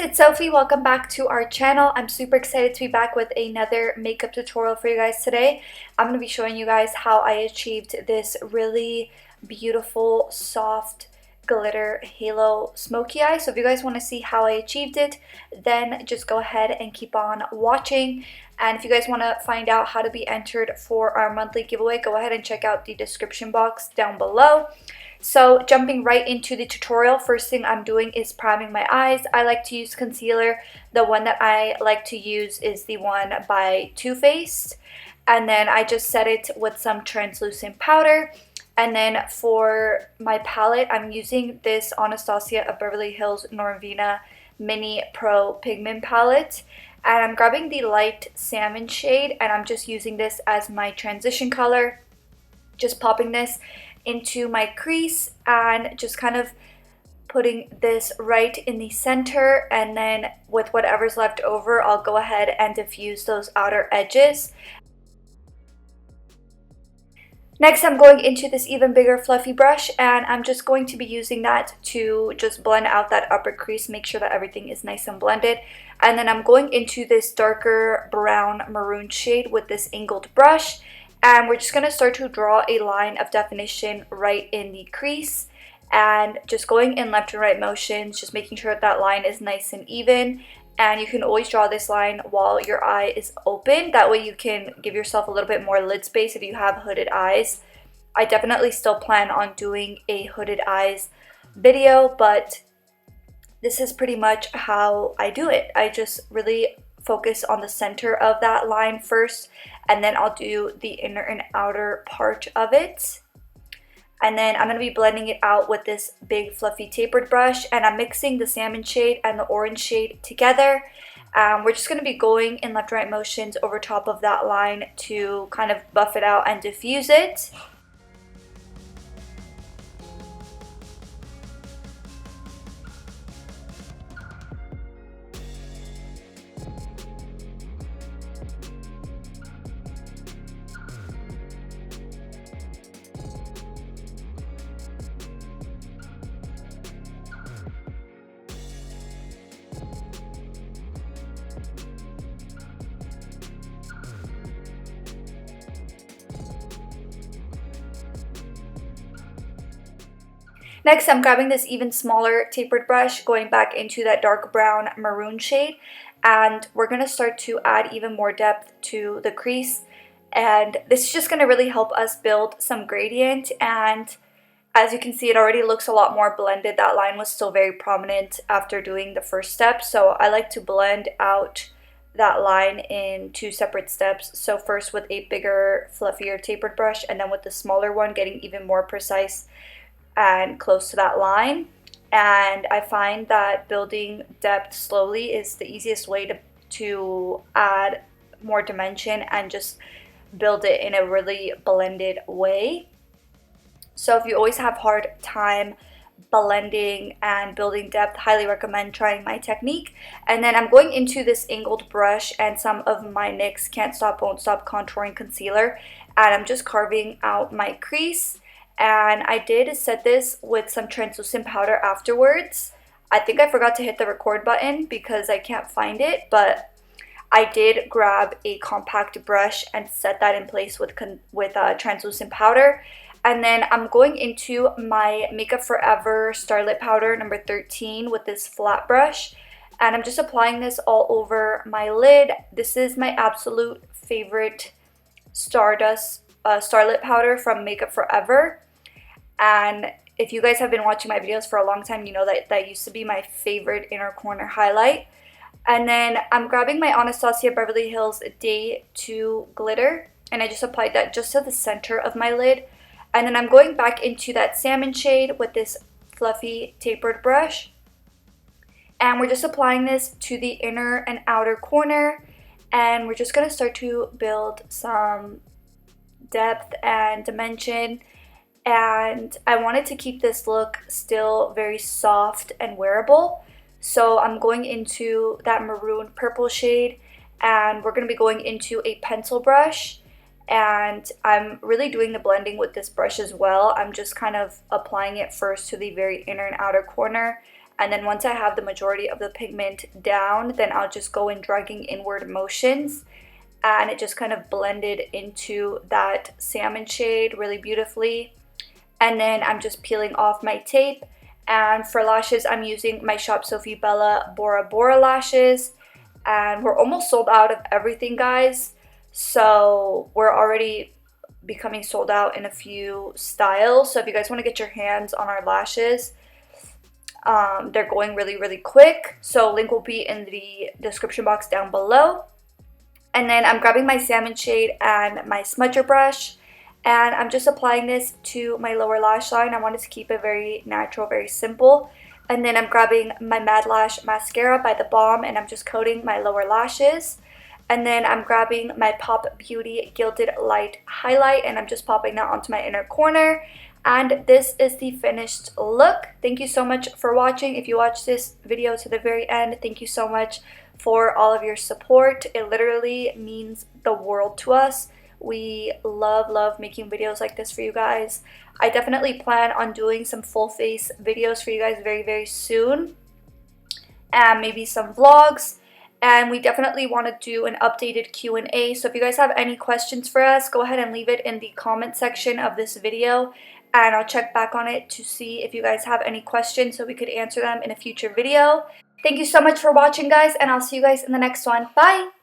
it's Sophie. Welcome back to our channel. I'm super excited to be back with another makeup tutorial for you guys today. I'm going to be showing you guys how I achieved this really beautiful, soft glitter halo smoky eye. So if you guys want to see how I achieved it, then just go ahead and keep on watching. And if you guys want to find out how to be entered for our monthly giveaway, go ahead and check out the description box down below. So jumping right into the tutorial, first thing I'm doing is priming my eyes. I like to use concealer. The one that I like to use is the one by Too Faced. And then I just set it with some translucent powder. And then for my palette, I'm using this Anastasia of Beverly Hills Norvina Mini Pro Pigment Palette. And I'm grabbing the light salmon shade and I'm just using this as my transition color. Just popping this into my crease and just kind of putting this right in the center, and then with whatever's left over, I'll go ahead and diffuse those outer edges. Next, I'm going into this even bigger fluffy brush and I'm just going to be using that to just blend out that upper crease, make sure that everything is nice and blended. And then I'm going into this darker brown maroon shade with this angled brush. And we're just going to start to draw a line of definition right in the crease. And just going in left and right motions, just making sure that line is nice and even. And you can always draw this line while your eye is open. That way you can give yourself a little bit more lid space if you have hooded eyes. I definitely still plan on doing a hooded eyes video, but this is pretty much how I do it. I just really focus on the center of that line first, and then I'll do the inner and outer part of it. And then I'm going to be blending it out with this big fluffy tapered brush, and I'm mixing the salmon shade and the orange shade together. We're just going to be going in left and right motions over top of that line to kind of buff it out and diffuse it. Next, I'm grabbing this even smaller tapered brush, going back into that dark brown maroon shade, and we're going to start to add even more depth to the crease. And this is just going to really help us build some gradient, and as you can see, it already looks a lot more blended. That line was still very prominent after doing the first step, so I like to blend out that line in two separate steps. So first with a bigger, fluffier tapered brush, and then with the smaller one, getting even more precise and close to that line. And I find that building depth slowly is the easiest way to add more dimension and just build it in a really blended way. So if you always have hard time blending and building depth, highly recommend trying my technique. And then I'm going into this angled brush and some of my NYX Can't Stop Won't Stop contouring concealer, and I'm just carving out my crease. And I did set this with some translucent powder afterwards. I think I forgot to hit the record button because I can't find it, but I did grab a compact brush and set that in place with translucent powder. And then I'm going into my MakeupForever Starlit Powder number 13 with this flat brush. And I'm just applying this all over my lid. This is my absolute favorite Starlit powder from MakeupForever. And if you guys have been watching my videos for a long time, you know that used to be my favorite inner corner highlight. And then I'm grabbing my Anastasia Beverly Hills Day 2 glitter, and I just applied that just to the center of my lid. And then I'm going back into that salmon shade with this fluffy tapered brush, and we're just applying this to the inner and outer corner, and we're just going to start to build some depth and dimension. And I wanted to keep this look still very soft and wearable, so I'm going into that maroon purple shade, and we're going to be going into a pencil brush, and I'm really doing the blending with this brush as well. I'm just kind of applying it first to the very inner and outer corner, And then once I have the majority of the pigment down, then I'll just go in dragging inward motions, and it just kind of blended into that salmon shade really beautifully. And then I'm just peeling off my tape. And for lashes, I'm using my Shop Sophie Bella Bora lashes. And we're almost sold out of everything, guys. So we're already becoming sold out in a few styles. So if you guys want to get your hands on our lashes, they're going really quick. So link will be in the description box down below. And then I'm grabbing my salmon shade and my smudger brush, and I'm just applying this to my lower lash line. I wanted to keep it very natural, very simple. And then I'm grabbing my Mad Lash mascara by The Balm, and I'm just coating my lower lashes. And then I'm grabbing my Pop Beauty Gilded Light highlight, and I'm just popping that onto my inner corner. And this is the finished look. Thank you so much for watching. If you watched this video to the very end, thank you so much for all of your support. It literally means the world to us. We love making videos like this for you guys. I definitely plan on doing some full face videos for you guys very soon, and maybe some vlogs. And we definitely want to do an updated Q&A. So if you guys have any questions for us, go ahead and leave it in the comment section of this video, and I'll check back on it to see if you guys have any questions so we could answer them in a future video. Thank you so much for watching, guys, and I'll see you guys in the next one. Bye!